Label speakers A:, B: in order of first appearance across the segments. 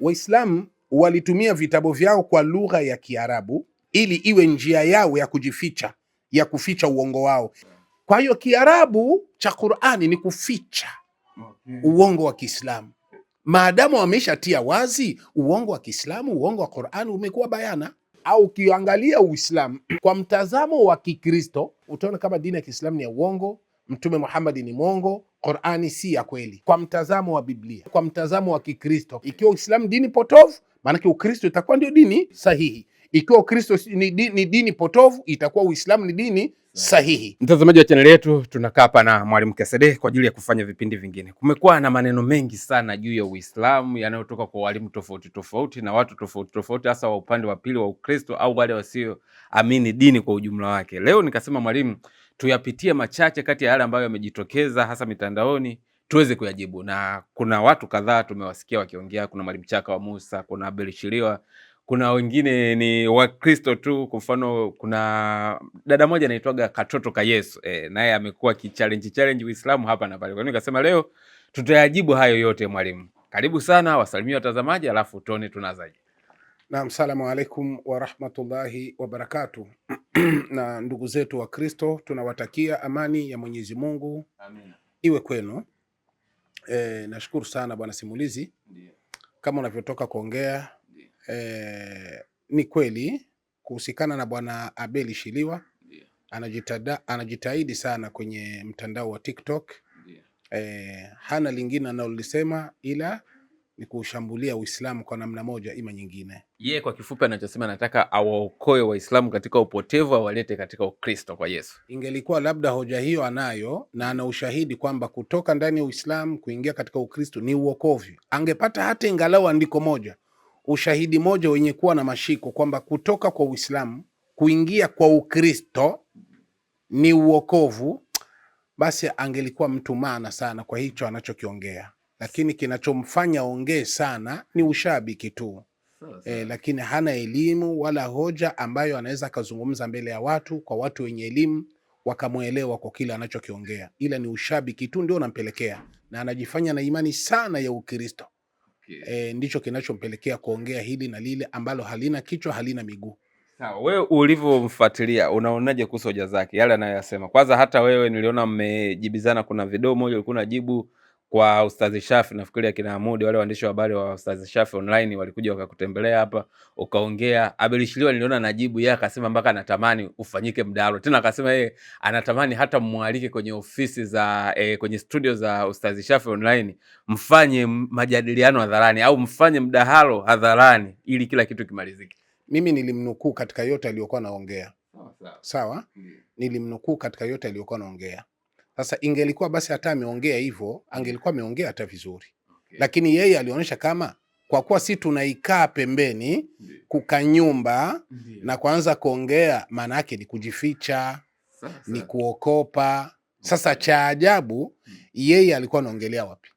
A: Waislamu walitumia vitabu vyao kwa lugha ya Kiarabu ili iwe njia yao ya kujificha, ya kuficha uongo wao. Kwa hiyo Kiarabu cha Qur'ani ni kuficha uongo wa Kiislamu. Maadamu wameshatia wazi uongo wa Kiislamu, uongo wa Qur'ani umekuwa bayana. Au ukiangalia Uislamu kwa mtazamo wa Kikristo, utaona kama dini ya Kiislamu ni ya uongo, Mtume Muhammad ni mwongo, Qur'ani si ya kweli. Kwa mtazamo wa Biblia, kwa mtazamo wa Kikristo, ikiwa Uislamu dini potovu, maana Ukristo itakuwa ndio dini sahihi. Ikiwa Ukristo ni dini potovu, itakuwa Uislamu ni dini sahihi.
B: Mtazamaji wa channel yetu, tunakaa hapa na Mwalimu Kesede kwa ajili ya kufanya vipindi vingine. Kumekuwa na maneno mengi sana juu ya Uislamu yanayotoka kwa walimu tofauti tofauti na watu tofauti tofauti, hasa wa upande wa pili wa Ukristo au wale wasioamini dini kwa ujumla wake. Leo nikasema mwalimu, tuyapitie machache kati ya yale ambayo yamejitokeza hasa mitandaoni tuweze kuyajibu. Na kuna watu kadhaa tumewasikia wakiongea, kuna Mwalimu Chaka wa Musa, kuna Abel Shiliwa, kuna wengine ni Wakristo tu. Kwa mfano kuna dada moja anaitwaga Katoto ka Yesu, naye amekuwa challenge Uislamu hapa na pale. Kwa hiyo nikasema leo tutayajibu hayo yote. Mwalimu, karibu sana, wasalimia watazamaji alafu tuone tunazaje.
A: Naam, salamu alaikum wa rahmatullahi wa barakatuh. Na ndugu zetu wa Kristo tunawatakia amani ya Mwenyezi Mungu. Amen. Iwe kwenu. Nashukuru sana bwana simulizi. Ndiyo. Kama unavyotoka kuongea, ni kweli kuhusikana na bwana Abel Shiliwa. Ndiyo. Anajitahidi sana kwenye mtandao wa TikTok. Ndiyo. Hana lingine analolisema ila ni kushambulia Uislamu kwa namna moja ima nyingine.
B: Yeye kwa kifupi anachosema, anataka awaokoe Waislamu katika upotevu, awalete katika Ukristo kwa Yesu.
A: Ingelikuwa labda hoja hiyo anayo na ana ushahidi kwamba kutoka ndani ya Uislamu kuingia katika Ukristo ni uokovu, angepata hata ingalau andiko moja, ushahidi moja wenye kuwa na mashiko kwamba kutoka kwa Uislamu kuingia kwa Ukristo ni uokovu, basi angelikuwa mtu maana sana kwa hicho anachokiongea. Lakini kinachomfanya ongee sana ni ushabiki tu. Lakini hana elimu wala hoja ambayo anaweza kuzungumza mbele ya watu, kwa watu wenye elimu wakamuelewa kwa kile anachokiongea, ila ni ushabiki tu ndio unampelekea, na anajifanya na imani sana ya Ukristo. Okay. Ndicho kinachompelekea kuongea hili na lile ambalo halina kichwa halina miguu.
B: Sawa, wewe ulivyomfuatilia unaonaje kuhusu hoja zake, yale anayoyasema? Kwanza hata wewe niliona mmejibizana, kuna video moja ulikuwa unajibu kwa Ustadhi Shafi, nafikiri akina Hamudi, wale waandishi wa habari wa Ustadhi Shafi online walikuja wakakutembelea hapa ukaongea. Abel Shiliwa niliona najibu, yeye akasema mpaka anatamani ufanyike mdahalo tena, akasema yeye anatamani hata mwalike kwenye ofisi za kwenye studio za Ustadhi Shafi online, mfanye majadiliano hadharani au mfanye mdahalo hadharani ili kila kitu kimalizike.
A: Mimi nilimnukuu katika yote aliyokuwa anaongea. Sawa? Nilimnukuu katika yote aliyokuwa anaongea. Sasa ingelikuwa basi hata ameongea hivyo, angelikuwa ameongea hata vizuri. Okay. Lakini yeye alionyesha kama kwa kuwa si tunaikaa pembeni kukanyumba na kuanza kuongea, maana yake ni kujificha, ni kuokopa. Sasa cha ajabu, yeye alikuwa anaongelea wapi?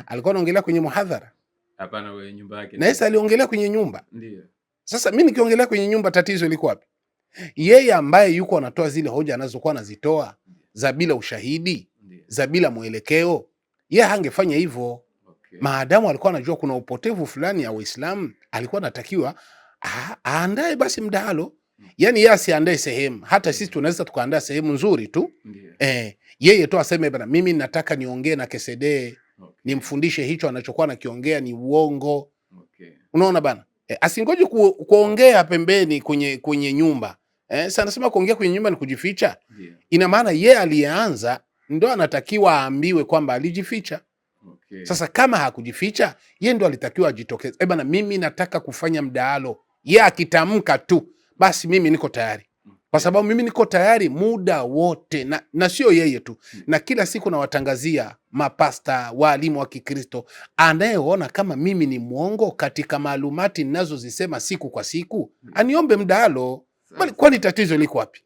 A: Alikuwa anaongelea kwenye muhadhara?
B: Hapana, kwenye nyumba yake.
A: Na yeye aliongelea kwenye nyumba.
B: Ndio.
A: Sasa mimi nikiongelea kwenye nyumba, tatizo liko wapi? Yeye ambaye yuko anatoa zile hoja anazokuwa anazitoa za bila ushahidi, za bila mwelekeo, yeye hangefanya hivyo. Okay. Maadamu alikuwa anajua kuna upotevu fulani ya Waislamu, alikuwa anatakiwa aandae basi mdahalo. Yani yeye asiandae sehemu, hata sisi tunaweza tukaandaa sehemu nzuri tu. Yeye tu aseme bana, mimi nataka niongee na Kesede. Okay. Nimfundishe hicho anachokuwa anakiongea ni uongo. Okay. Unaona bana? Asingoje kuongea pembeni kwenye nyumba. Sana sema kuongea kwenye nyumba ni kujificha. Yeah. Ina maana yeye alianza ndo anatakiwa aambiwe kwamba alijificha. Okay. Sasa kama hakujificha, yeye ndo alitakiwa ajitokeze. Bana, mimi nataka kufanya mdahalo. Yeye akitamka tu, basi mimi niko tayari. Kwa sababu mimi niko tayari muda wote, na sio yeye tu. Na kila siku nawatangazia mapasta, walimu wa Kikristo, anayeona kama mimi ni mwongo katika maalumati ninazozisema siku kwa siku, aniombe mdahalo. Kwani tatizo liko wapi?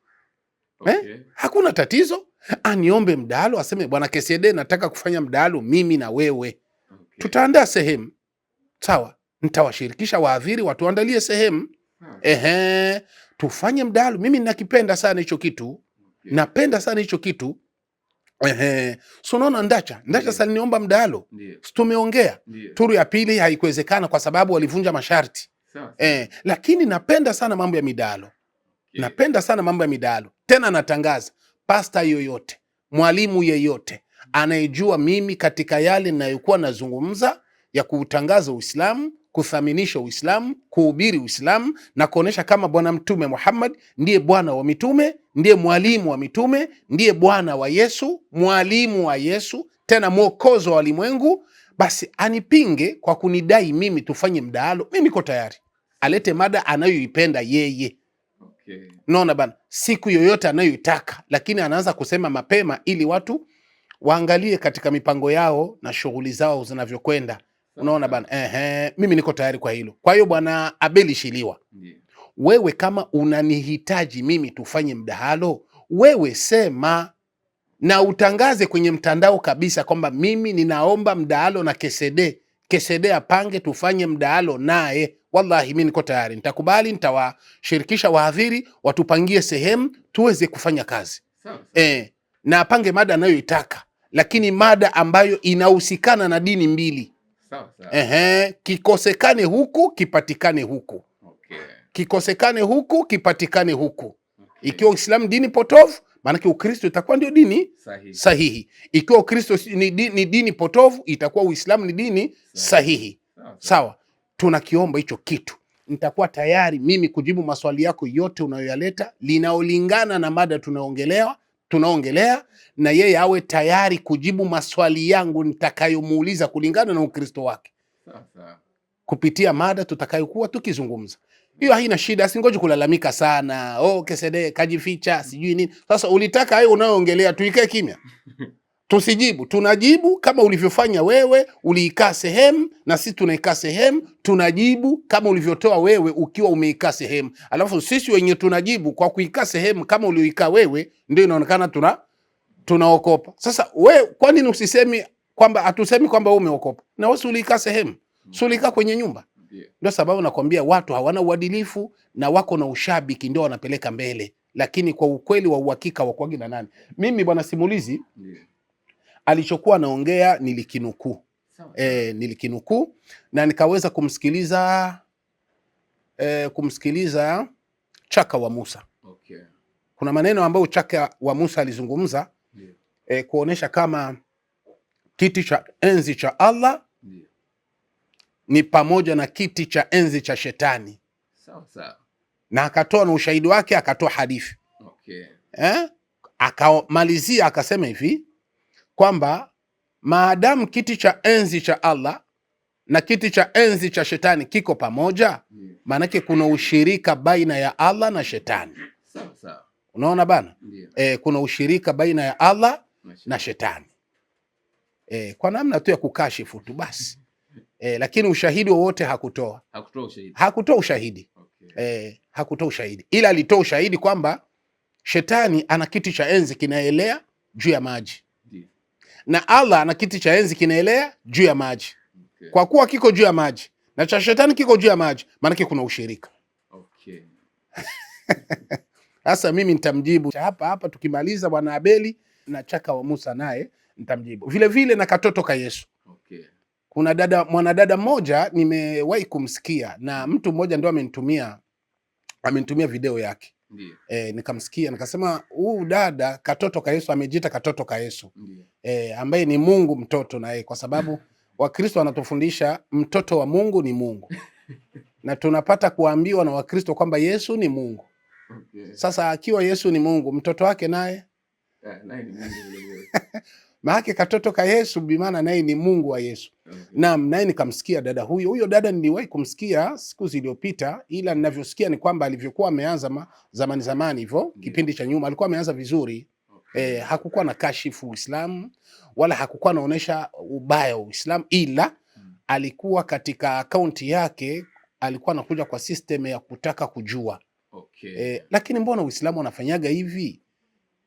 A: Okay. Hakuna tatizo. Aniombe mdahalo, aseme bwana Kesede, nataka kufanya mdahalo mimi na wewe. Okay. Tutaandaa sehemu. Sawa, nitawashirikisha waadhiri watuandalie sehemu. Tufanye mdahalo. Mimi nakipenda sana hicho kitu. Okay. Napenda sana hicho kitu. So unaona Ndacha sasa aliniomba mdahalo. Tumeongea. Turu ya pili haikuwezekana kwa sababu walivunja masharti. Lakini napenda sana mambo ya midahalo. Napenda sana mambo ya midahalo. Tena natangaza pasta yoyote, mwalimu yeyote anayejua mimi katika yale ninayokuwa nazungumza ya kuutangaza Uislamu, kuthaminisha Uislamu, kuhubiri Uislamu na kuonesha kama Bwana Mtume Muhammad ndiye bwana wa mitume, ndiye mwalimu wa mitume, ndiye bwana wa Yesu, mwalimu wa Yesu, tena mwokozi wa walimwengu, basi anipinge kwa kunidai mimi tufanye mdahalo. Mimi niko tayari. Alete mada anayoipenda yeye. Naona bana, siku yoyote anayoitaka, lakini anaanza kusema mapema ili watu waangalie katika mipango yao na shughuli zao zinavyokwenda. Unaona bana, mimi niko tayari kwa hilo. Kwa hiyo bwana Abeli Shiliwa, wewe kama unanihitaji mimi tufanye mdahalo, wewe sema na utangaze kwenye mtandao kabisa kwamba mimi ninaomba mdahalo na Kesede apange tufanye mdahalo naye. Wallahi mimi niko tayari, nitakubali, nitawashirikisha wahadhiri watupangie sehemu tuweze kufanya kazi. Na apange mada anayoitaka, lakini mada ambayo inahusikana na dini mbili. Kikosekane huku kipatikane huku. Kikosekane huku kipatikane huku. Ikiwa Uislamu dini potofu, maanake Ukristo itakuwa ndio dini sahihi. Ikiwa Ukristo ni dini potofu, itakuwa Uislamu ni dini sahihi. Sawa, tunakiomba hicho kitu. Nitakuwa tayari mimi kujibu maswali yako yote unayoyaleta linaolingana na mada tunaongelea, na yeye awe tayari kujibu maswali yangu nitakayomuuliza kulingana na Ukristo wake kupitia mada tutakayokuwa tukizungumza. Hiyo haina shida, singoje kulalamika sana. Kesede kajificha sijui nini. Sasa ulitaka hayo unayoongelea tuikae kimya? Tusijibu. Tunajibu kama ulivyofanya wewe, uliikaa sehemu na sisi tunaikaa sehemu. Tunajibu kama ulivyotoa wewe ukiwa umeikaa sehemu. Alafu sisi wenye tunajibu kwa kuikaa sehemu kama ulioikaa wewe, ndio inaonekana tunaokopa. Sasa wewe kwa nini usisemi kwamba hatusemi kwamba wewe umeokopa? Na wewe uliikaa sehemu. Uliikaa kwenye nyumba. Ndio sababu nakwambia watu hawana uadilifu na wako na ushabiki ndio wanapeleka mbele. Lakini kwa ukweli wa uhakika wa kuagi na nani? Mimi bwana simulizi alichokuwa naongea nilikinukuu. Nilikinukuu na nikaweza kumsikiliza Chaka wa Musa. Kuna maneno ambayo Chaka wa Musa alizungumza kuonesha kama kiti cha enzi cha Allah ni pamoja na kiti cha enzi cha shetani. Na akatoa na ushahidi wake, akatoa hadithi. Akamalizia akasema hivi kwamba maadamu kiti cha enzi cha Allah na kiti cha enzi cha shetani kiko pamoja, maanake kuna ushirika baina ya Allah na shetani. Unaona bana? Kuna ushirika baina ya Allah na shetani. Kwa namna tu ya kukashifu tu basi. Lakini ushahidi wowote hakutoa. Hakutoa ushahidi. Hakutoa ushahidi. Ila alitoa ushahidi kwamba shetani ana kiti cha enzi kinaelea juu ya maji. Na Allah ana kiti cha enzi kinaelea juu ya maji. Kwa kuwa kiko juu ya maji na cha shetani kiko juu ya maji, maana kuna ushirika. Sasa mimi nitamjibu hapa tukimaliza bwana Abeli na Chaka wa Musa naye nitamjibu. Vile vile na katoto ka Yesu. Kuna mwanadada mmoja nimewahi kumsikia na mtu mmoja ndio amenitumia video yake. Nikamsikia nikasema huu dada katoto ka Yesu amejiita katoto ka Yesu. Ambaye ni Mungu mtoto naye, kwa sababu Wakristo wanatufundisha mtoto wa Mungu ni Mungu. Na tunapata kuambiwa na Wakristo kwamba Yesu ni Mungu. Sasa akiwa Yesu ni Mungu, mtoto wake naye ni Mungu. Maana katoto ka Yesu bimaana naye ni Mungu wa Yesu. Naam, naye nikamsikia dada huyo dada niliwahi kumsikia siku zilizopita, ila ninavyosikia ni kwamba alivyokuwa ameanza zamani hivyo, kipindi cha nyuma alikuwa ameanza vizuri. Hakukuwa na kashifu Uislamu wala hakukuwa anaonesha ubaya wa Uislamu, ila alikuwa katika akaunti yake alikuwa anakuja kwa system ya kutaka kujua. Lakini mbona Uislamu wanafanyaga hivi?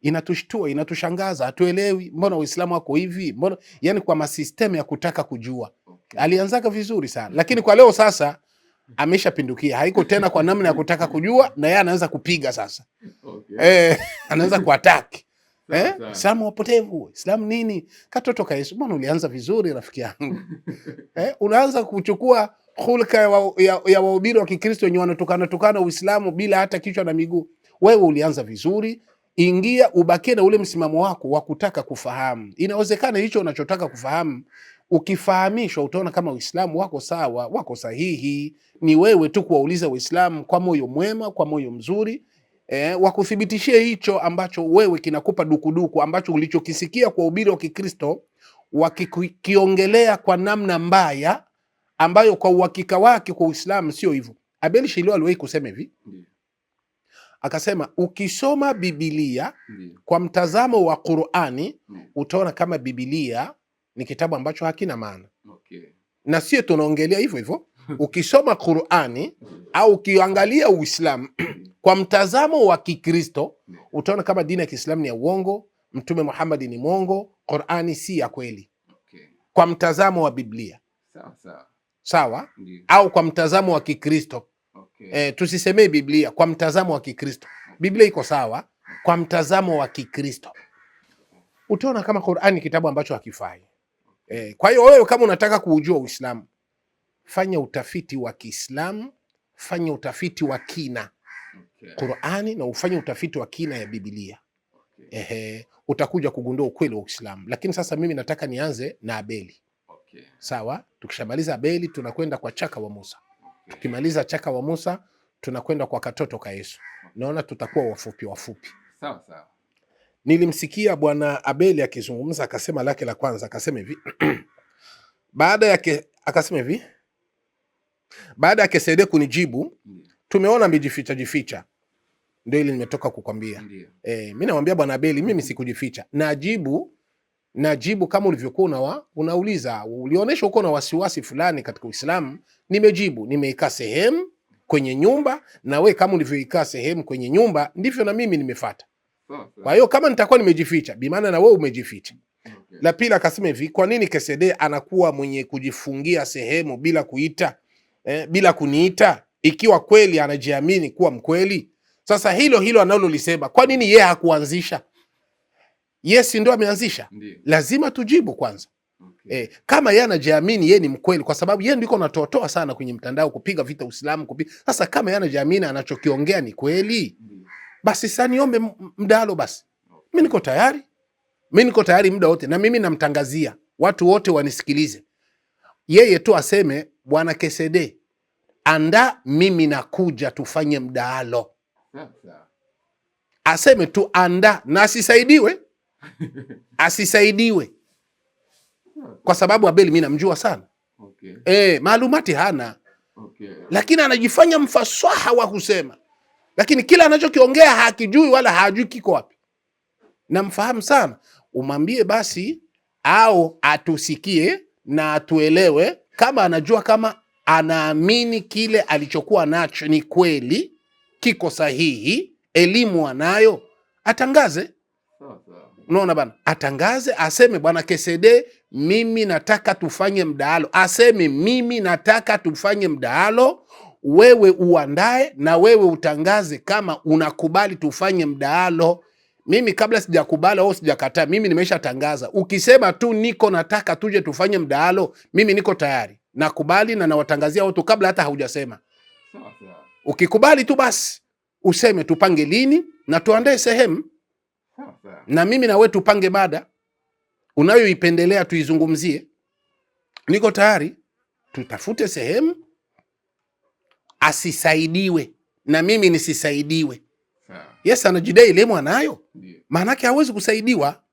A: Inatushtua, inatushangaza, hatuelewi mbona Uislamu wako hivi, mbona yani kwa masistemu ya kutaka kujua. Alianzaga vizuri sana, lakini kwa leo sasa ameshapindukia, haiko tena kwa namna ya kutaka kujua, na yeye anaanza kupiga sasa. Anaanza kuattack. Islamu wapotevu, Islamu nini? Katoto ka Yesu. Mbona ulianza vizuri rafiki yangu? Unaanza kuchukua hulka ya wahubiri wa Kikristo wenye wanatukana Uislamu bila hata kichwa na miguu. Wewe ulianza vizuri, ingia ubakie na ule msimamo wako wa kutaka kufahamu. Inawezekana hicho unachotaka kufahamu ukifahamishwa utaona kama Uislamu wako sawa, wako sahihi. Ni wewe tu kuwauliza Uislamu kwa moyo mwema, kwa moyo mzuri, wakuthibitishie hicho ambacho wewe kinakupa dukuduku, ambacho ulichokisikia kwa ubiri wa Kikristo wakikiongelea kwa namna mbaya ambayo kwa uhakika wake kwa Uislamu sio hivyo. Abel Shilo aliwahi kusema hivi, akasema ukisoma Biblia kwa mtazamo wa Qur'ani utaona kama Biblia ni kitabu ambacho hakina maana. Na sio tunaongelea hivyo hivyo. Ukisoma Qur'ani au ukiangalia Uislamu kwa mtazamo wa Kikristo utaona kama dini ya Kiislamu ni ya uongo, Mtume Muhammad ni mwongo, Qur'ani si ya kweli. Kwa mtazamo wa Biblia. Sawa? Au kwa mtazamo wa Kikristo. Tusisemee Biblia kwa mtazamo wa Kikristo. Biblia iko sawa kwa mtazamo wa Kikristo. Utaona kama Qur'ani kitabu ambacho hakifai. Kwa hiyo wewe kama unataka kuujua Uislamu, fanya utafiti wa Kiislamu, fanya utafiti wa kina Qur'ani na ufanye utafiti wa kina ya Biblia. Utakuja kugundua ukweli wa Uislamu. Lakini sasa mimi nataka nianze na Abeli. Sawa? Tukishamaliza Abeli tunakwenda kwa chaka wa Musa. Tukimaliza chaka wa Musa tunakwenda kwa katoto ka Yesu. Naona tutakuwa wafupi wafupi.
B: Sawa.
A: Nilimsikia bwana Abeli akizungumza akasema lake la kwanza akasema hivi baada ya Kesede kunijibu tumeona mjificha. Ndio ile nimetoka kukwambia. Mimi namwambia bwana Abeli mimi sikujificha. Najibu kama ulivyokuwa unauliza, ulionyesha uko na wasiwasi fulani katika Uislamu, nimejibu, nimeikaa sehemu kwenye nyumba na we kama ulivyoikaa sehemu kwenye nyumba ndivyo na mimi nimefuata. Kwa hiyo kama nitakuwa nimejificha, bi maana na wewe umejificha. La pili akasema hivi, kwa nini Kesede anakuwa mwenye kujifungia sehemu bila kuita, bila kuniita ikiwa kweli anajiamini kuwa mkweli? Sasa hilo analolisema, kwa nini yeye hakuanzisha? Yes, ndio ameanzisha. Lazima tujibu kwanza. Kama yeye anajiamini yeye ni mkweli, kwa sababu yeye ndiko anatotoa sana kwenye mtandao kupiga vita Uislamu Sasa kama yeye anajiamini anachokiongea ni kweli, basi sasa niombe mdalo basi. Mimi niko tayari muda wote, na mimi namtangazia watu wote wanisikilize. Yeye tu aseme bwana Kesede, anda mimi nakuja tufanye mdalo. Aseme tu anda na asisaidiwe. Kwa sababu Abeli mimi namjua sana. Maalumati hana. Lakini anajifanya mfasaha wa kusema. Lakini kila anachokiongea hakijui wala hajui kiko wapi. Namfahamu sana. Umwambie basi au atusikie na atuelewe, kama anajua kama anaamini kile alichokuwa nacho ni kweli, kiko sahihi, elimu anayo, atangaze. Unaona bana, atangaze, aseme bwana Kesede mimi nataka tufanye mdahalo. Aseme mimi nataka tufanye mdahalo, wewe uandae na wewe utangaze kama unakubali tufanye mdahalo. Mimi kabla sijakubali au sijakataa, mimi nimesha tangaza. Ukisema tu niko nataka tuje tufanye mdahalo, mimi niko tayari. Nakubali na nawatangazia watu kabla hata haujasema. Ukikubali tu basi useme tupange lini na tuandae sehemu. Na mimi na wewe tupange mada unayoipendelea tuizungumzie. Niko tayari, tutafute sehemu, asisaidiwe na mimi nisisaidiwe. Yes, anajidai elimu anayo, maana yake hawezi kusaidiwa.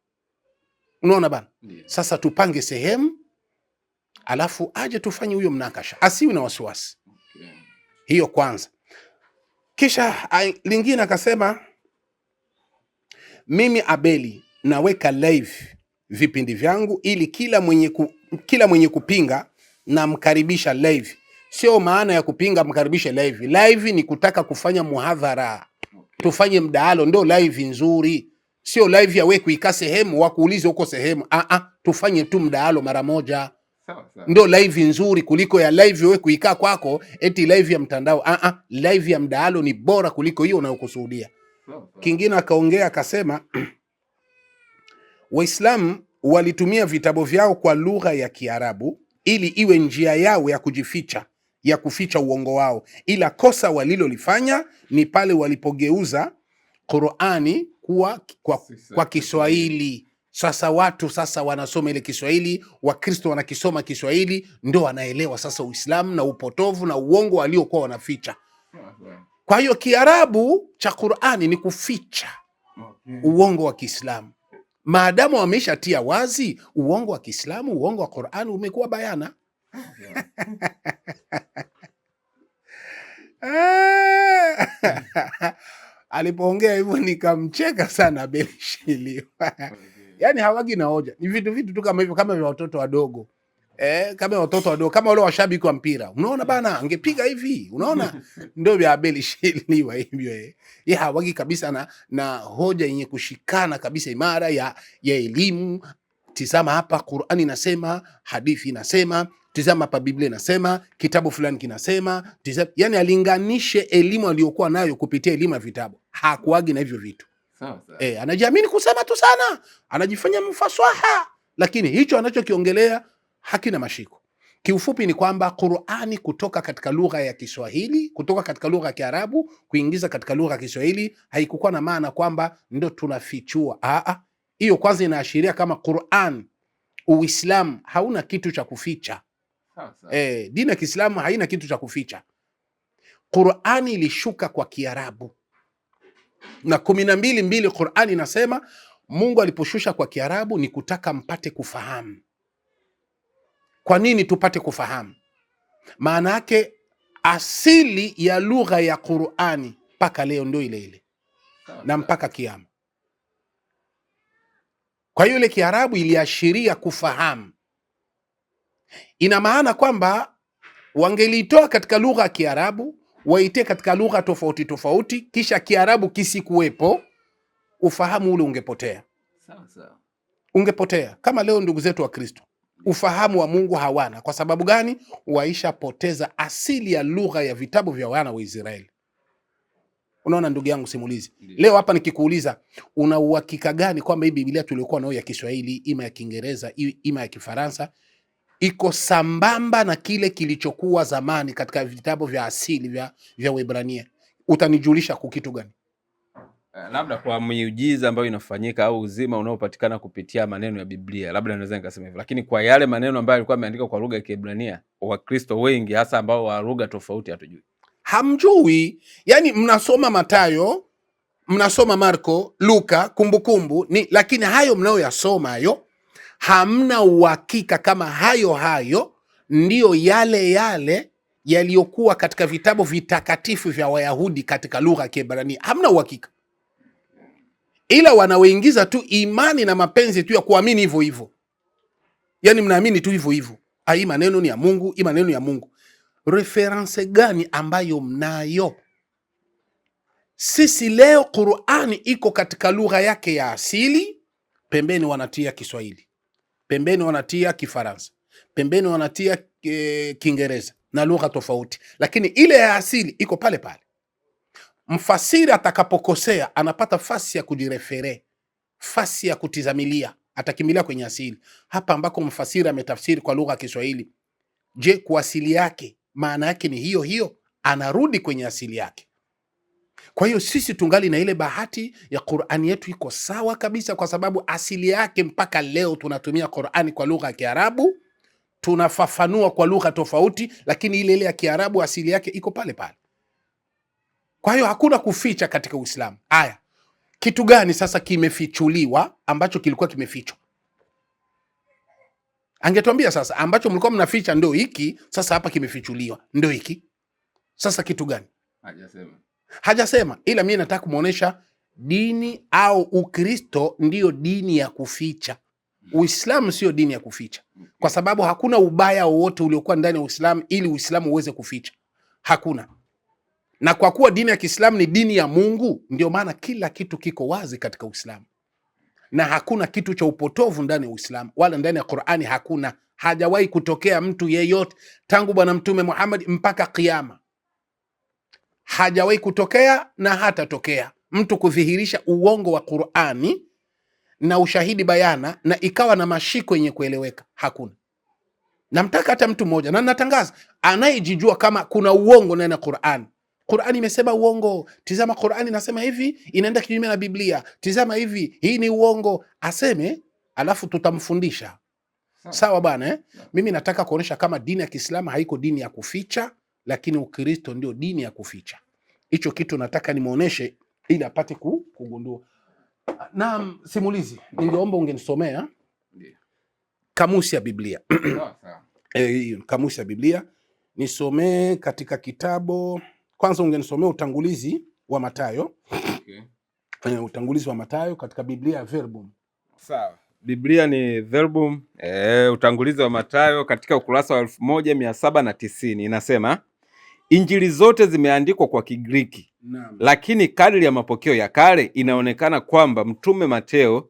A: Unaona bana? Sasa tupange sehemu, alafu aje tufanye huyo mnakasha, asiwe na wasiwasi. Hiyo kwanza. Kisha lingine akasema, mimi Abeli naweka live vipindi vyangu ili kila mwenye kupinga na mkaribisha live. Sio maana ya kupinga mkaribisha live. Live ni kutaka kufanya muhadhara. Tufanye mdahalo, ndo live nzuri. Sio live ya wewe kuikaa sehemu wakuulize uko sehemu. Tufanye tu mdahalo mara moja. Ndo live nzuri kuliko ya live wewe kuikaa kwako eti live ya mtandao. Live ya mdahalo ni bora kuliko hiyo unayokusudia. Kingine akaongea akasema Waislamu walitumia vitabu vyao kwa lugha ya Kiarabu ili iwe njia yao ya kujificha, ya kuficha uongo wao, ila kosa walilolifanya ni pale walipogeuza Qur'ani kwa Kiswahili. Sasa watu sasa wanasoma ile Kiswahili, Wakristo wanakisoma Kiswahili, ndio wanaelewa sasa Uislamu na upotovu na uongo waliokuwa wanaficha. Kwa hiyo Kiarabu cha Qur'ani ni kuficha uongo wa Kiislamu. Maadamu wameshatia wazi uongo wa Kiislamu, uongo wa Qur'ani umekuwa bayana. Alipoongea hivyo nikamcheka sana Belishili. Yaani hawagi na hoja. Ni vitu tu kama hivyo, kama vya watoto wadogo. Kama watoto wadogo, kama wale washabiki wa mpira. Unaona bana, angepiga hivi. Unaona? Ndio vya Belishili wa hivyo. Yeye hawagi kabisa na hoja yenye kushikana kabisa imara ya elimu. Tizama hapa Qur'ani inasema, hadithi inasema, tizama hapa Biblia inasema, kitabu fulani kinasema, tizama. Yani alinganishe elimu aliyokuwa nayo kupitia elimu ya vitabu. Hakuagi na hivyo vitu. Sawa. Anajiamini kusema tu sana, anajifanya mfaswaha, lakini hicho anachokiongelea hakina mashiko. Kiufupi ni kwamba Qur'ani kutoka katika lugha ya Kiswahili, kutoka katika lugha ya Kiarabu kuingiza katika lugha ya Kiswahili haikukuwa na maana kwamba ndio tunafichua. Hiyo kwanza inaashiria kama Qur'an, Uislamu hauna kitu cha kuficha. Dini ya Kiislamu haina kitu cha kuficha. Qur'ani ilishuka kwa Kiarabu. Na 12:2 Qur'ani inasema Mungu aliposhusha kwa Kiarabu ni kutaka mpate kufahamu. Kwa nini tupate kufahamu? Maana yake asili ya lugha ya Qur'ani mpaka leo ndio ile ile. Na mpaka kiyama. Kwa hiyo ile Kiarabu iliashiria kufahamu. Ina maana kwamba wangelitoa katika lugha ya Kiarabu, waite katika lugha tofauti tofauti, kisha Kiarabu kisikuwepo, ufahamu ule ungepotea. Sawa. Ungepotea. Kama leo ndugu zetu wa Kristo, ufahamu wa Mungu hawana. Kwa sababu gani? Waisha poteza asili ya lugha ya vitabu vya wana wa Israeli. Unaona ndugu yangu simulizi. Leo hapa nikikuuliza, una uhakika gani kwamba hii Biblia tuliokuwa nayo ya Kiswahili, ima ya Kiingereza, ima ya Kifaransa, iko sambamba na kile kilichokuwa zamani katika vitabu vya asili vya Waebrania? Utanijulisha kwa kitu gani?
B: Labda kwa miujiza ambayo inafanyika au uzima unaopatikana kupitia maneno ya Biblia, labda naweza nikasema hivyo. Lakini kwa yale maneno ambayo yalikuwa yameandikwa kwa lugha ya Kiebrania, Wakristo wengi hasa ambao wa lugha tofauti hatujui.
A: Hamjui. Yani mnasoma Mathayo, mnasoma Marko, Luka, Kumbukumbu, lakini hayo mnayoyasoma hayo hamna uhakika kama hayo ndiyo yale yaliyokuwa katika vitabu vitakatifu vya Wayahudi katika lugha ya Kiebrania. Hamna uhakika. Ila wanaoingiza tu imani na mapenzi tu ya kuamini hivyo hivyo. Yani mnaamini tu hivyo hivyo. Hii maneno ni ya Mungu, hii maneno ya Mungu. Reference gani ambayo mnayo? Sisi leo Qur'ani iko katika lugha yake ya asili, pembeni wanatia Kiswahili, pembeni wanatia Kifaransa, pembeni wanatia Kiingereza na lugha tofauti, lakini ile ya asili iko pale pale. Mfasiri atakapokosea anapata fasi ya kujirefere, fasi ya kutizamilia, atakimbilia kwenye asili. Hapa ambako mfasiri ametafsiri kwa lugha ya Kiswahili, je, kwa asili yake maana yake ni hiyo hiyo? Anarudi kwenye asili yake. Kwa hiyo sisi tungali na ile bahati ya Qur'ani yetu iko sawa kabisa, kwa sababu asili yake mpaka leo tunatumia Qur'ani kwa lugha ya Kiarabu, tunafafanua kwa lugha tofauti, lakini ile ya Kiarabu asili yake iko pale pale. Kwa hiyo hakuna kuficha katika Uislamu. Haya, kitu gani sasa kimefichuliwa ambacho kilikuwa kimefichwa? Angetuambia sasa, ambacho mlikuwa mnaficha ndio hiki, sasa hapa kimefichuliwa ndio hiki. Sasa kitu gani? Hajasema, ila mimi nataka kumuonesha dini au Ukristo ndio dini ya kuficha. Uislamu sio dini ya kuficha. Kwa sababu hakuna ubaya wowote uliokuwa ndani ya Uislamu ili Uislamu uweze kuficha. Hakuna. Na kwa kuwa dini ya Kiislamu ni dini ya Mungu, ndio maana kila kitu kiko wazi katika Uislamu. Na hakuna kitu cha upotovu ndani ya Uislamu, wala ndani ya Qur'ani hakuna. Hajawahi kutokea mtu yeyote tangu Bwana Mtume Muhammad mpaka kiyama. Hajawahi kutokea na hatatokea mtu kudhihirisha uongo wa Qur'ani na ushahidi bayana na ikawa na mashiko yenye kueleweka? Hakuna. Namtaka hata mtu mmoja, na natangaza, anayejijua kama kuna uongo ndani ya Qur'an. Qur'an imesema uongo, tizama Qur'an inasema hivi, inaenda kinyume na Biblia, tizama hivi, hii ni uongo, aseme, alafu tutamfundisha. Sawa bana eh? Mimi nataka kuonesha kama dini ya Kiislamu haiko dini ya kuficha, lakini Ukristo ndio dini ya kuficha. Hicho kitu nataka nimuoneshe ili apate kugundua. Na simulizi, ningeomba ungenisomea kamusi ya Biblia. Kamusi ya Biblia nisomee katika kitabu. Kwanza ungenisomea utangulizi wa Mathayo. Okay. Utangulizi wa Mathayo katika Biblia ya Verbum.
B: Sawa. Biblia ni Verbum, utangulizi wa Mathayo katika ukurasa wa 1790 inasema, Injili zote zimeandikwa kwa Kigiriki. Naam. Lakini kadri ya mapokeo ya kale inaonekana kwamba Mtume Mateo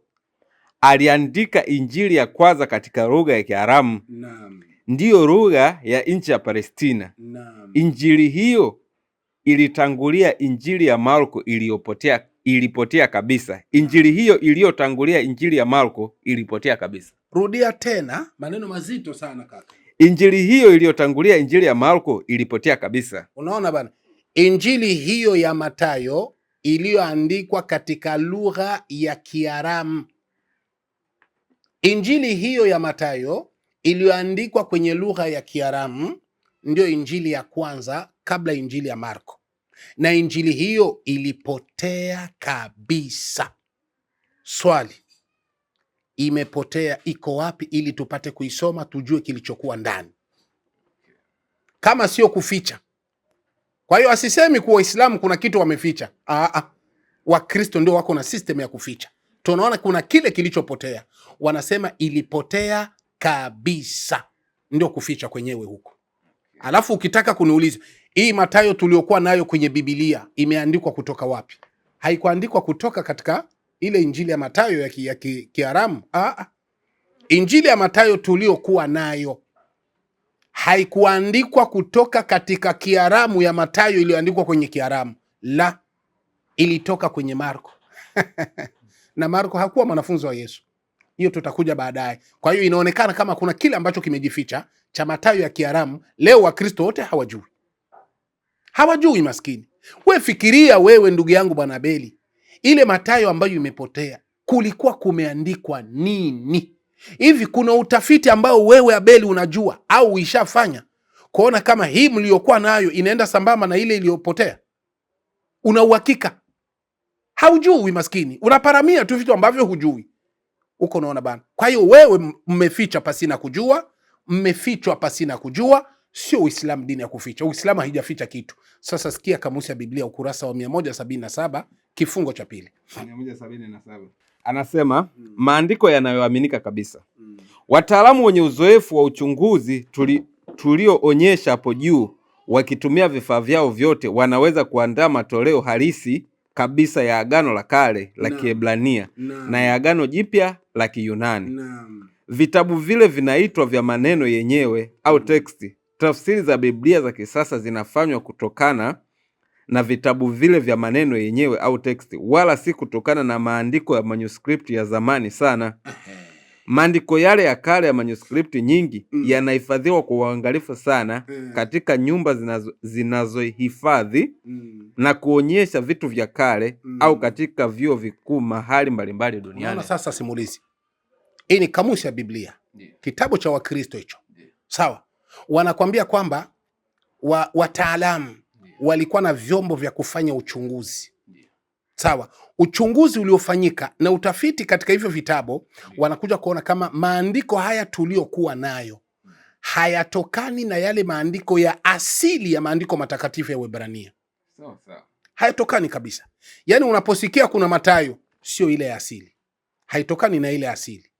B: aliandika Injili ya kwanza katika lugha ya Kiaramu. Naam. Ndiyo lugha ya nchi ya Palestina. Naam. Injili hiyo ilitangulia Injili ya Marko ilipotea kabisa. Injili hiyo iliyotangulia Injili ya Marko ilipotea kabisa.
A: Rudia tena, maneno mazito sana kaka.
B: Injili hiyo iliyotangulia Injili ya Marko ilipotea kabisa.
A: Unaona bana? Injili hiyo ya Mathayo iliyoandikwa katika lugha ya Kiaramu. Injili hiyo ya Mathayo iliyoandikwa kwenye lugha ya Kiaramu ndio injili ya kwanza kabla injili ya Marko. Na injili hiyo ilipotea kabisa. Swali, imepotea, iko wapi ili tupate kuisoma tujue kilichokuwa ndani, kama sio kuficha. Kwa hiyo asisemi kuwa Waislamu kuna kitu wameficha. Wakristo ndio wako na system ya kuficha. Tunaona kuna kile kilichopotea, wanasema ilipotea kabisa, ndio kuficha kwenyewe huko. Alafu ukitaka kuniuliza hii Mathayo tuliokuwa nayo kwenye Biblia imeandikwa kutoka wapi? Haikuandikwa kutoka katika ile injili ya Mathayo ya Kiaramu. Injili ya Mathayo tuliokuwa nayo haikuandikwa kutoka katika Kiaramu ya Mathayo iliyoandikwa kwenye Kiaramu. La, ilitoka kwenye Marko. Na Marko hakuwa mwanafunzi wa Yesu. Hiyo tutakuja baadaye. Kwa hiyo inaonekana kama kuna kile ambacho kimejificha cha Mathayo ya Kiaramu. Leo Wakristo wote hawajui. Hawajui maskini. We fikiria wewe ndugu yangu bwana Abeli, ile Mathayo ambayo imepotea kulikuwa kumeandikwa nini? Hivi kuna utafiti ambao wewe Abeli unajua au uishafanya kuona kama hii mliokuwa nayo inaenda sambamba na ile iliyopotea? Una uhakika? Haujui maskini. Unaparamia tu vitu ambavyo hujui. Uko naona bana. Kwa hiyo wewe mmeficha pasina kujua, mmefichwa pasina kujua. Sio Uislamu dini ya kuficha. Uislamu haijaficha kitu. Sasa sikia kamusi ya Biblia ukurasa wa 177 kifungo cha pili.
B: 177. Anasema maandiko yanayoaminika kabisa. Wataalamu wenye uzoefu wa uchunguzi tulioonyesha hapo juu, wakitumia vifaa vyao vyote, wanaweza kuandaa matoleo halisi kabisa ya Agano la Kale la Kiebrania na ya Agano Jipya la Kiyunani. Vitabu vile vinaitwa vya maneno yenyewe au teksti. Tafsiri za Biblia za kisasa zinafanywa kutokana na vitabu vile vya maneno yenyewe au teksti, wala si kutokana na maandiko ya manuscript ya zamani sana. Maandiko yale ya kale ya manuscript nyingi yanahifadhiwa kwa uangalifu sana katika nyumba zinazohifadhi na kuonyesha vitu vya kale au katika vyuo vikuu mahali mbalimbali duniani.
A: Unaona sasa simulizi. Hii ni kamusi ya Biblia. Kitabu cha Wakristo hicho. Sawa. Wanakwambia kwamba wataalamu walikuwa na vyombo vya kufanya uchunguzi. Sawa. Uchunguzi uliofanyika na utafiti katika hivyo vitabu, wanakuja kuona kama maandiko haya tuliokuwa nayo hayatokani na yale maandiko ya asili ya maandiko matakatifu ya Waebrania. Hayatokani kabisa. Yaani unaposikia kuna Mathayo, sio ile ya asili. Haitokani na ile asili.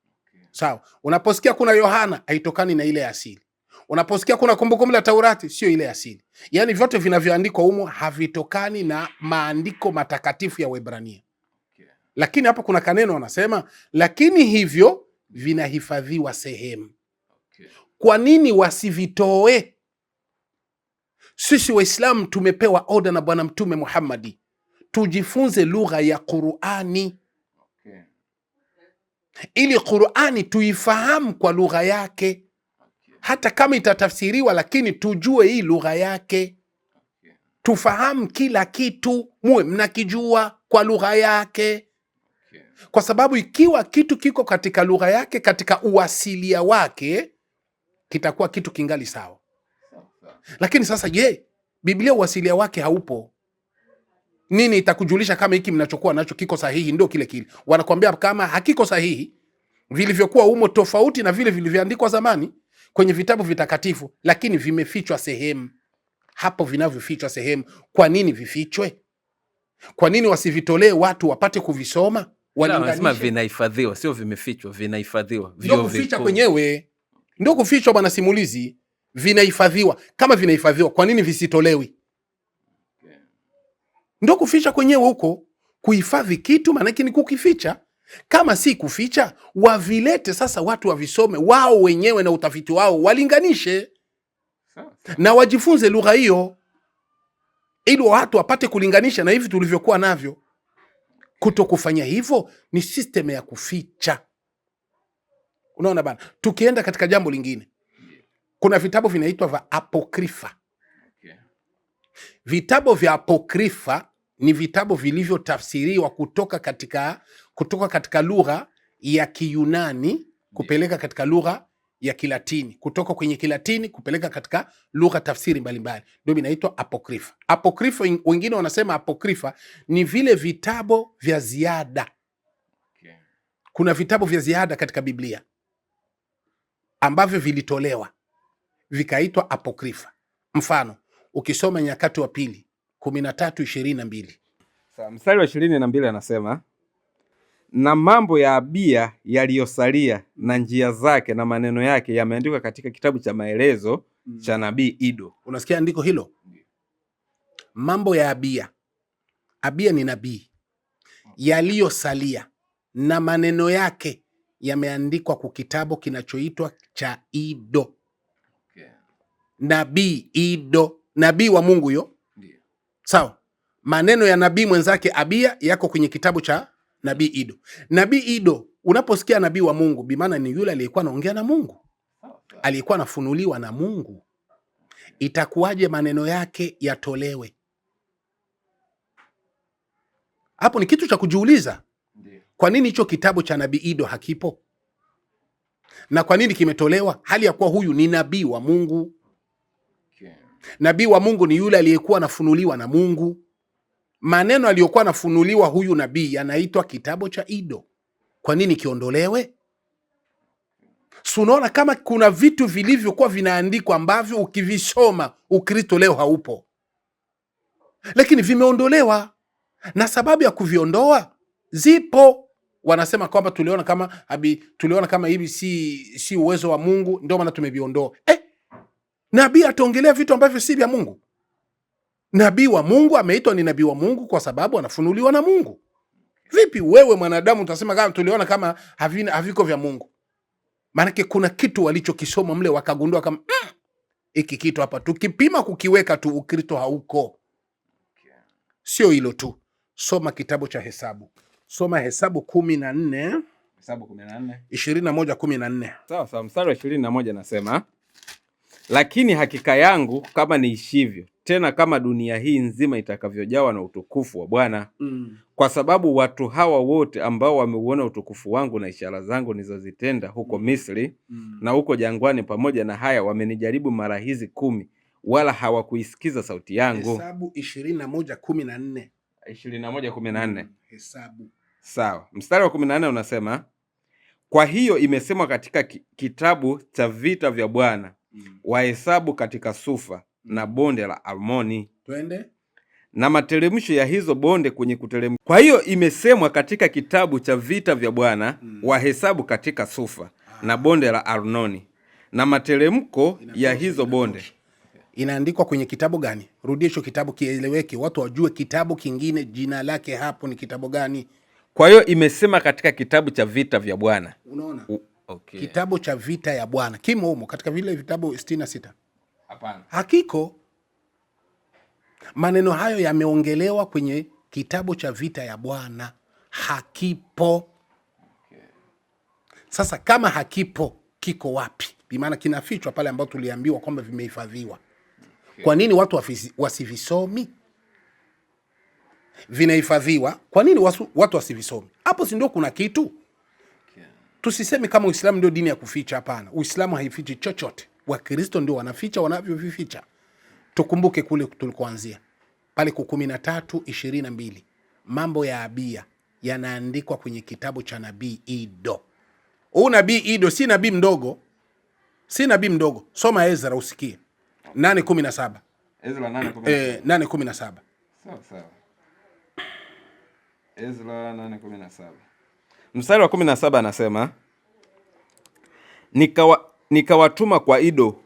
A: Sawa. Unaposikia kuna Yohana, haitokani na ile asili. Unaposikia kuna Kumbukumbu la Taurati, sio ile asili. Yaani vyote vinavyoandikwa humo havitokani na maandiko matakatifu ya Waebrania. Lakini hapa kuna kaneno wanasema, lakini hivyo vinahifadhiwa sehemu. Kwa nini wasivitoe? Sisi Waislamu tumepewa oda na Bwana Mtume Muhammadi tujifunze lugha ya Qur'ani. ili Qur'ani tuifahamu kwa lugha yake, hata kama itatafsiriwa, lakini tujue hii lugha yake, tufahamu kila kitu, muwe mnakijua kwa lugha yake, kwa sababu ikiwa kitu kiko katika lugha yake, katika uasilia wake, kitakuwa kitu kingali sawa. Lakini sasa, je, Biblia uasilia wake haupo, nini itakujulisha kama hiki mnachokuwa nacho kiko sahihi? Ndio kile kile wanakuambia, kama hakiko sahihi, vilivyokuwa humo tofauti na vile vilivyoandikwa zamani kwenye vitabu vitakatifu, lakini vimefichwa sehemu. Hapo vinavyofichwa sehemu, kwa nini vifichwe? Kwa nini wasivitolee watu wapate kuvisoma,
B: walinganishe? Vinahifadhiwa, sio vimefichwa, vinahifadhiwa.
A: Ndio kuficha kwenyewe, ndio kufichwa bwana simulizi. Vinahifadhiwa. Kama vinahifadhiwa, kwa nini visitolewi? Ndio kuficha kwenyewe huko. Kuhifadhi kitu maana yake ni kukificha. Kama si kuficha, wavilete sasa watu wavisome wao wenyewe na utafiti wao, walinganishe na wajifunze lugha hiyo, ili watu wapate kulinganisha na hivi tulivyokuwa navyo. Kuto kufanya hivyo ni system ya kuficha. Unaona bana, tukienda katika jambo lingine, kuna vitabu vinaitwa vya apokrifa. Vitabu vya apokrifa ni vitabu vilivyotafsiriwa kutoka katika lugha ya Kiyunani kupeleka katika lugha ya Kilatini, kutoka kwenye Kilatini kupeleka katika lugha tafsiri mbalimbali, ndio vinaitwa apokrifa. Apokrifa, wengine wanasema apokrifa ni vile vitabu vya ziada. Kuna vitabu vya ziada katika Biblia ambavyo vilitolewa vikaitwa apokrifa. Mfano, ukisoma Nyakati wa Pili 13:22.
B: Mstari wa 22 anasema, na mambo ya Abiya yaliyosalia na njia zake na maneno yake yameandikwa katika kitabu cha maelezo cha nabii Ido.
A: Unasikia andiko hilo? Mambo ya Abiya. Abiya ni nabii. Yaliyosalia na maneno yake yameandikwa kwa kitabu kinachoitwa cha Ido. Nabii Ido, nabii wa Mungu yo. Sawa. Maneno ya nabii mwenzake Abiya yako kwenye kitabu cha nabii Ido. Nabii Ido, unaposikia nabii wa Mungu, bimaana ni yule aliyekuwa anaongea na Mungu, aliyekuwa anafunuliwa na Mungu. Itakuwaje maneno yake yatolewe? Hapo ni kitu cha kujiuliza. Kwa nini hicho kitabu cha nabii Ido hakipo? Na kwa nini kimetolewa hali ya kuwa huyu ni nabii wa Mungu? Nabii wa Mungu ni yule aliyekuwa anafunuliwa na Mungu. Maneno aliyokuwa anafunuliwa huyu nabii yanaitwa kitabu cha Ido. Kwa nini kiondolewe? Unaona kama kuna vitu vilivyokuwa vinaandikwa ambavyo ukivisoma Ukristo leo haupo, lakini vimeondolewa, na sababu ya kuviondoa zipo. Wanasema kwamba tuliona kama hivi si uwezo wa Mungu, ndio maana tumeviondoa. Nabii ataongelea vitu ambavyo si vya Mungu. Nabii wa Mungu ameitwa ni nabii wa Mungu kwa sababu anafunuliwa na Mungu. Vipi wewe mwanadamu utasema kama tuliona kama haviko vya Mungu? Maanake kuna kitu walichokisoma mle wakagundua kama hiki kitu hapa tukipima kukiweka tu Ukristo hauko. Sio hilo tu. Soma kitabu cha Hesabu. Soma Hesabu 14.
B: Hesabu 14.
A: 21:14.
B: Sawa, mstari wa 21 nasema, lakini hakika yangu kama niishivyo, tena kama dunia hii nzima itakavyojawa na utukufu wa Bwana, kwa sababu watu hawa wote ambao wameuona utukufu wangu na ishara zangu nilizozitenda huko Misri na huko jangwani, pamoja na haya wamenijaribu mara hizi 10, wala hawakuisikiza sauti yangu.
A: Hesabu 21:14.
B: 21:14.
A: Hesabu.
B: Sawa. Mstari wa 18 unasema, kwa hiyo imesemwa katika kitabu cha vita vya Bwana, wahesabu katika Sufa na bonde la Arnoni.
A: Twende.
B: Na materemsho ya hizo bonde kwenye kuteremka. Kwa hiyo imesemwa katika kitabu cha vita vya Bwana, wahesabu katika Sufa na bonde la Arnoni na materemko ya hizo bonde.
A: Inaandikwa kwenye kitabu gani? Rudia hicho kitabu kieleweke, watu wajue kitabu kingine jina lake hapo ni kitabu gani.
B: Kwa hiyo imesema katika kitabu cha vita vya Bwana.
A: Unaona? Okay. Kitabu cha vita ya Bwana kimo humo katika vile vitabu 66?
B: Hapana.
A: Hakiko. Maneno hayo yameongelewa kwenye kitabu cha vita ya Bwana, hakipo. Sasa kama hakipo, kiko wapi? Bimaana kinafichwa pale ambapo tuliambiwa kwamba vimehifadhiwa. Kwa nini watu wasivisomi? Vinahifadhiwa, kwa nini watu wasivisomi? Hapo si ndio kuna kitu? Tusiseme kama Uislamu ndio dini ya kuficha. Hapana, Uislamu haifichi chochote. Wakristo ndio wanaficha wanavyovificha. Tukumbuke kule tulikoanzia pale 13:22, mambo ya Abia yanaandikwa kwenye kitabu cha nabii Ido. Huu nabii Ido si nabii mdogo, si nabii mdogo. Soma Ezra usikie 8:17.
B: Ezra 8:17.
A: 8:17.
B: Sawa sawa. Ezra 8:17. Mstari wa 17 anasema, nikawatuma kwa Ido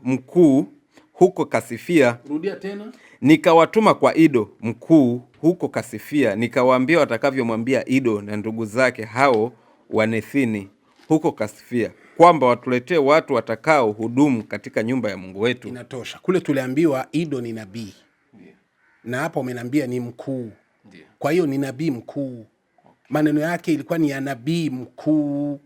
B: mkuu huko Kasifia.
A: Rudia tena.
B: Nikawatuma kwa Ido mkuu huko Kasifia, nikawaambia watakavyomwambia Ido na ndugu zake hao Wanethini huko Kasifia, kwamba watuletee watu watakao hudumu katika nyumba ya Mungu wetu.
A: Inatosha. Kule tuliambiwa Ido ni nabii. Yeah. Na hapa umeniambia ni mkuu. Yeah. Kwa hiyo ni nabii mkuu. Okay. Maneno yake ilikuwa ni ya nabii mkuu.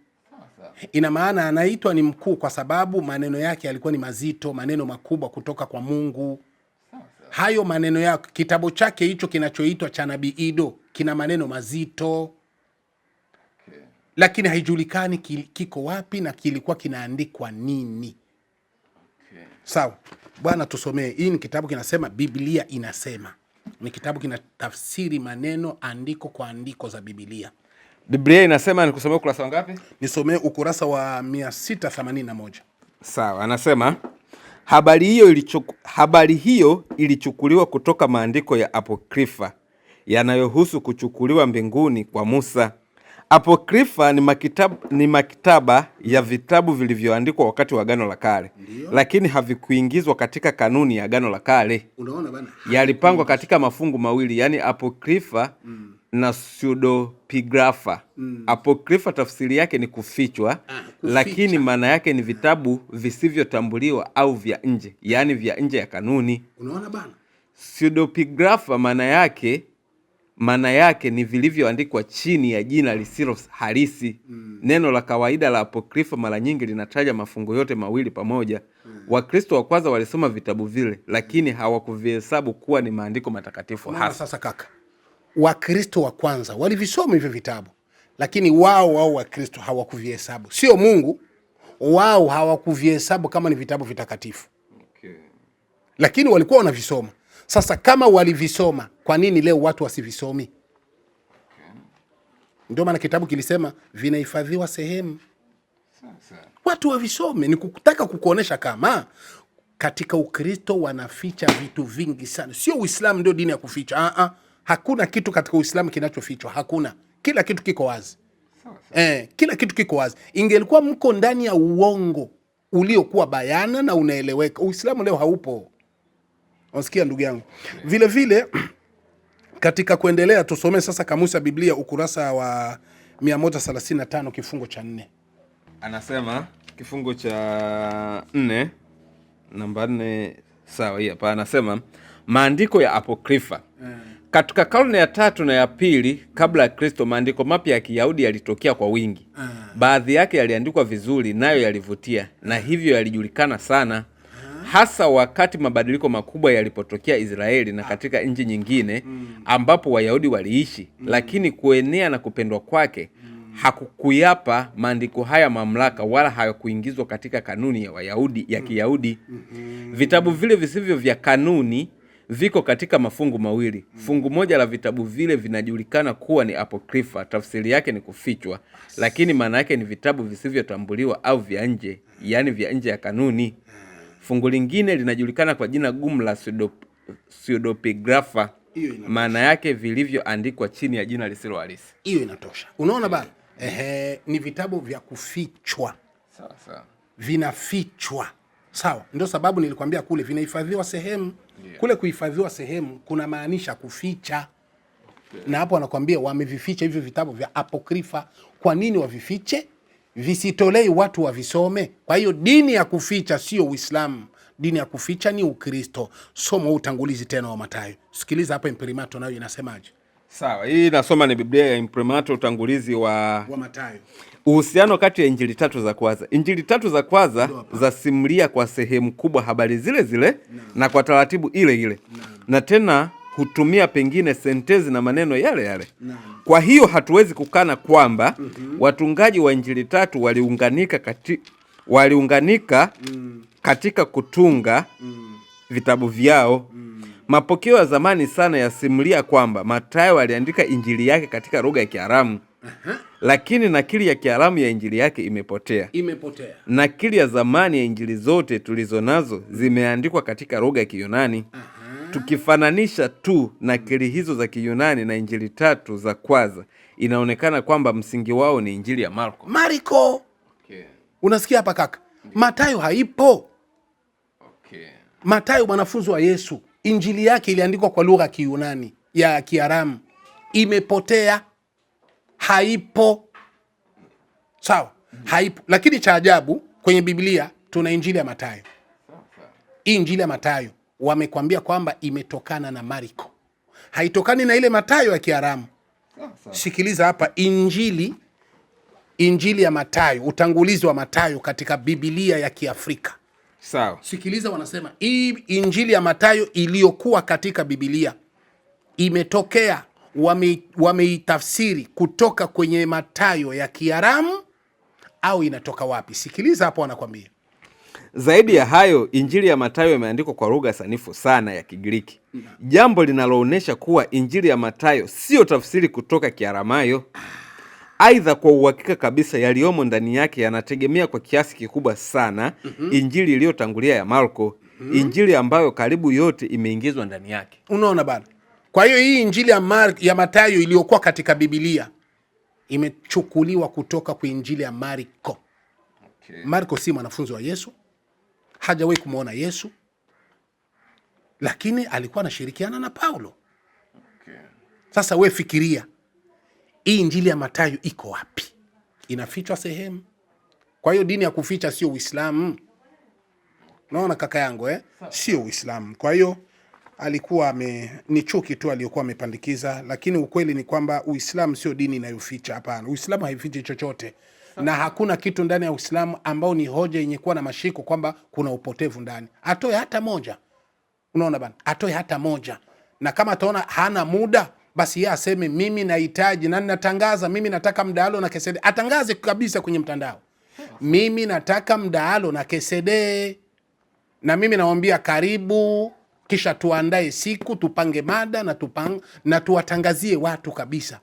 A: Ina maana anaitwa ni mkuu kwa sababu maneno yake yalikuwa ni mazito, maneno makubwa kutoka kwa Mungu. Hayo maneno yake, kitabu chake hicho kinachoitwa cha nabii Ido kina maneno mazito. Okay. Lakini haijulikani kiko wapi na kilikuwa kinaandikwa nini. Okay. Sawa. Bwana tusomee. Hii ni kitabu kinasema Biblia inasema. Ni kitabu kinatafsiri maneno andiko kwa andiko za Biblia.
B: Biblia inasema, nikusomee ukurasa wa ngapi?
A: Nisomee ukurasa wa 681.
B: Sawa, anasema habari hiyo ilichukuliwa kutoka maandiko ya Apokrifa yanayohusu kuchukuliwa mbinguni kwa Musa. Apokrifa ni maktaba ya vitabu vilivyoandikwa wakati wa Agano la Kale, lakini havikuingizwa katika kanuni ya Agano la Kale.
A: Unaona bana?
B: Yalipangwa katika mafungu mawili, yani Apokrifa na pseudepigrapha. Apokrifa tafsiri yake ni kufichwa, lakini maana yake ni vitabu visivyotambuliwa au vya nje, yani vya nje ya kanuni.
A: Unaona bana?
B: Pseudepigrapha maana yake ni vilivyoandikwa chini ya jina lisilo halisi. Neno la kawaida la Apokrifa mara nyingi linataja mafungu yote mawili pamoja. Wakristo wa kwanza walisoma vitabu vile, lakini hawakuvihesabu kuwa ni maandiko matakatifu hasa.
A: Sasa kaka, Wakristo wa kwanza walivisoma hivyo vitabu, lakini wao Wakristo hawakuvihesabu. Sio Mungu, wao hawakuvihesabu kama ni vitabu vitakatifu. Okay. Lakini walikuwa wanavisoma. Sasa kama walivisoma, kwa nini leo watu wasivisomi? Okay. Ndio maana kitabu kilisema vinahifadhiwa sehemu. Watu wavisome. Ni kutaka kukuonesha kama katika Ukristo wanaficha vitu vingi sana. Sio Uislamu ndio dini ya kuficha. Hakuna kitu katika Uislamu kinachofichwa. Hakuna. Kila kitu kiko wazi. Kila kitu kiko wazi. Ingelikuwa mko ndani ya uongo uliokuwa bayana na unaeleweka, Uislamu leo haupo. Unasikia ndugu yangu? Vile vile katika kuendelea tusome sasa kamusi ya Biblia ukurasa wa 135 kifungo cha 4.
B: Anasema kifungo cha 4 namba 4. Sawa, hii hapa anasema maandiko ya Apokrifa. Katika karne ya 3 na ya 2 kabla ya Kristo, maandiko mapya ya Kiyahudi yalitokea kwa wingi. Baadhi yake yaliandikwa vizuri, nayo yalivutia, na hivyo yalijulikana sana, hasa wakati mabadiliko makubwa yalipotokea Israeli na katika nchi nyingine ambapo Wayahudi waliishi. Lakini kuenea na kupendwa kwake hakukuyapa maandiko haya mamlaka, wala hayakuingizwa katika kanuni ya Wayahudi ya Kiyahudi. Vitabu vile visivyo vya kanuni viko katika mafungu mawili. Fungu moja la vitabu vile vinajulikana kuwa ni Apokrifa, tafsiri yake ni kufichwa, lakini maana yake ni vitabu visivyotambuliwa au vya nje, yani vya nje ya kanuni. Fungu lingine linajulikana kwa jina gumu la pseudepigrapha, maana yake vilivyoandikwa chini ya jina lisilo halisi.
A: Hiyo inatosha. Unaona bana? Ni vitabu vya kufichwa.
B: Sawa sawa.
A: Vinafichwa. Sawa. Ndio sababu nilikwambia kule vinahifadhiwa sehemu. Yeah. Kule kuhifadhiwa sehemu kuna maanisha kuficha. Okay. Na hapo anakuambia wamevificha hivyo vitabu vya Apokrifa. Kwa nini wavifiche? Visitolei watu wavisome. Kwa hiyo dini ya kuficha sio Uislamu. Dini ya kuficha ni Ukristo. Soma utangulizi tena wa Mathayo. Sikiliza hapa Imprimato nayo inasemaje.
B: Sawa, hii nasoma ni Biblia ya Imprimatur, utangulizi wa
A: Mathayo.
B: Uhusiano kati ya injili tatu za kwanza. Injili tatu za kwanza zasimulia kwa sehemu kubwa habari zile zile na kwa taratibu ile ile na tena hutumia pengine sentezi na maneno yale yale. Kwa hiyo hatuwezi kukana kwamba watungaji wa injili tatu waliunganika katika kutunga vitabu vyao. Mapokeo ya zamani sana yasimulia kwamba Mathayo aliandika injili yake katika lugha ya Kiaramu. Lakini nakili ya Kiaramu ya injili yake imepotea. Nakili ya zamani ya injili zote tulizo nazo zimeandikwa katika lugha ya Kiyunani. Tukifananisha tu nakili hizo za Kiyunani na injili tatu za kwanza, inaonekana kwamba msingi wao ni injili ya Marko.
A: Okay. Unasikia hapa kaka? Mathayo haipo.
B: Okay.
A: Mathayo mwanafunzi wa Yesu, injili yake iliandikwa kwa lugha ya Kiyunani ya Kiaramu. Imepotea. Haipo. Sawa? Haipo. Lakini cha ajabu kwenye Biblia tuna injili ya Mathayo. Hii injili ya Mathayo wamekwambia kwamba imetokana na Marko. Haitokani na ile Mathayo ya Kiaramu. Sikiliza hapa injili ya Mathayo, utangulizi wa Mathayo katika Biblia ya Kiafrika.
B: Sawa.
A: Sikiliza wanasema hii injili ya Mathayo iliyokuwa katika Biblia imetokea, wameitafsiri kutoka kwenye Mathayo ya Kiaramu au inatoka wapi? Sikiliza hapo wanakwambia.
B: Zaidi ya hayo, injili ya Mathayo imeandikwa kwa lugha sanifu sana ya Kigiriki. Jambo linaloonesha kuwa injili ya Mathayo sio tafsiri kutoka Kiaramayo. Aidha, kwa uhakika kabisa yaliyomo ndani yake yanategemea kwa kiasi kikubwa sana injili iliyotangulia ya Marko, injili ambayo karibu yote imeingizwa ndani yake.
A: Unaona bana? Kwa hiyo hii injili ya Mathayo iliyokuwa katika Biblia imechukuliwa kutoka kwa injili ya Marko. Okay. Marko si mwanafunzi wa Yesu, hajawahi kumuona Yesu, lakini alikuwa anashirikiana na Paulo. Okay. Sasa we fikiria, hii injili ya Mathayo iko wapi? Inafichwa sehemu. Kwa hiyo dini ya kuficha sio Uislamu. Naona kaka yangu sio Uislamu. Kwa hiyo alikuwa ni chuki tu aliyokuwa amepandikiza, lakini ukweli ni kwamba Uislamu sio dini inayoficha. Hapana, Uislamu haifichi chochote. Na hakuna kitu ndani ya Uislamu ambao ni hoja yenye kuwa na mashiko kwamba kuna upotevu ndani. Atoe hata moja. Unaona bana? Atoe hata moja. Na kama ataona hana muda, basi yeye aseme mimi nahitaji na ninatangaza, mimi nataka mdahalo na kesede. Atangaze kabisa kwenye mtandao. Mimi nataka mdahalo na kesede. Na mimi nawaambia karibu, kisha tuandae siku, tupange mada na tuwatangazie watu kabisa.